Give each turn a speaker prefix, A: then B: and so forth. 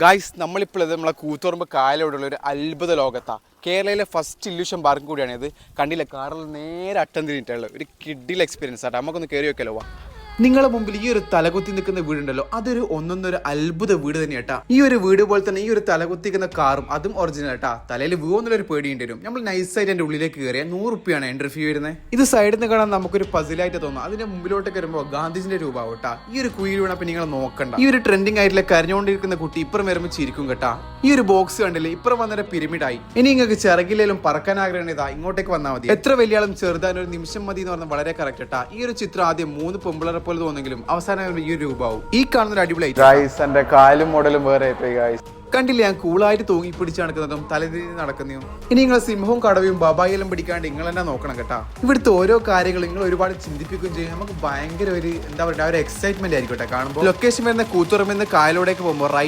A: Guys നമ്മളിപ്പോൾ നമ്മളെ കൂത്തുപറമ്പ് കായലോടുള്ള ഒരു അത്ഭുത ലോകത്താണ്. കേരളയിലെ ഫസ്റ്റ് ഇല്യൂഷൻ പാർക്കും കൂടിയാണിത്. കണ്ടില്ല, കാറിൽ നേരെ അട്ടം തിരിഞ്ഞിട്ടുള്ള ഒരു കിഡിൽ എക്സ്പീരിയൻസ് ആട്ടോ. നമുക്കൊന്ന് കയറി വെക്കല്ലോ. നിങ്ങളുടെ മുമ്പിൽ ഈ ഒരു തലകുത്തി നിൽക്കുന്ന വീടുണ്ടല്ലോ, അതൊരു ഒന്നൊന്നൊരു അത്ഭുത വീട് തന്നെ കേട്ടാ. ഈ ഒരു വീട് പോലെ തന്നെ ഈ ഒരു തലകുത്തിക്കുന്ന കാറും അതും ഒറിജിനൽ ആട്ടാ. തലയിൽ വീന്നൊരു പേടി വരും. നമ്മൾ നൈസായിട്ട് എൻ്റെ ഉള്ളിലേക്ക് കയറിയാൽ 100 റുപ്യാണ് എൻട്രി ഫീ വരുന്നത്. ഇത് സൈഡിൽ നിന്ന് കാണാൻ നമുക്കൊരു പസിലായിട്ട് തോന്നും. അതിന്റെ മുമ്പിലോട്ടൊക്കെ വരുമ്പോൾ ഗാന്ധിജിന്റെ രൂപ കേട്ടാ. ഈ ഒരു കുയിൽ വീണപ്പോൾ നിങ്ങൾ നോക്കണ്ട. ഈ ഒരു ട്രെൻഡിങ് ആയിട്ടുള്ള കരഞ്ഞുകൊണ്ടിരിക്കുന്ന കുട്ടി ഇപ്പുറം വരുമ്പോൾ ചിരിക്കും കേട്ടാ. ഈ ഒരു ബോക്സ് കണ്ടില്ലേ, ഇപ്പുറം വന്നൊരു പിരമിഡായി. ഇനി നിങ്ങൾക്ക് ചിറകിലേലും പറക്കാൻ ആഗ്രഹം ഇതാ ഇങ്ങോട്ടേക്ക് വന്നാൽ മതി. എത്ര വലിയ ആളും ചെറുതാൻ ഒരു നിമിഷം മതി എന്ന് പറഞ്ഞാൽ വളരെ കറക്റ്റ് കേട്ടാ. ഈ ഒരു ചിത്രം ആദ്യം 3 പെമ്പിളറെ പോലെ തോന്നെങ്കിലും അവസാനം ഈ ഒരു രൂപവും. ഈ കാണുന്ന അടിപൊളി എന്റെ കാലും മോഡലും വേറെ കണ്ടില്ല. ഞാൻ കൂളായിട്ട് തൂങ്ങി പിടിച്ച് നടക്കുന്നതും തലതിരിഞ്ഞ് നടക്കുന്നതും. ഇനി നിങ്ങൾ സിംഹവും കടവയും ബബായെല്ലാം പിടിക്കാണ്ട് നിങ്ങൾ തന്നെ നോക്കണം കേട്ടാ. ഇവിടുത്തെ ഓരോ കാര്യങ്ങൾ നിങ്ങൾ ഒരുപാട് ചിന്തിപ്പിക്കുകയും ചെയ്യും. നമുക്ക് ഭയങ്കര ഒരു എന്താ പറയുക, ഒരു എക്സൈറ്റ്മെന്റ് ആയിരിക്കും കേട്ടോ കാണുമ്പോൾ. ലൊക്കേഷൻ വരുന്ന കൂത്തുപറമ്പ് കായലോടേക്ക് പോകുമ്പോൾ റൈറ്റ്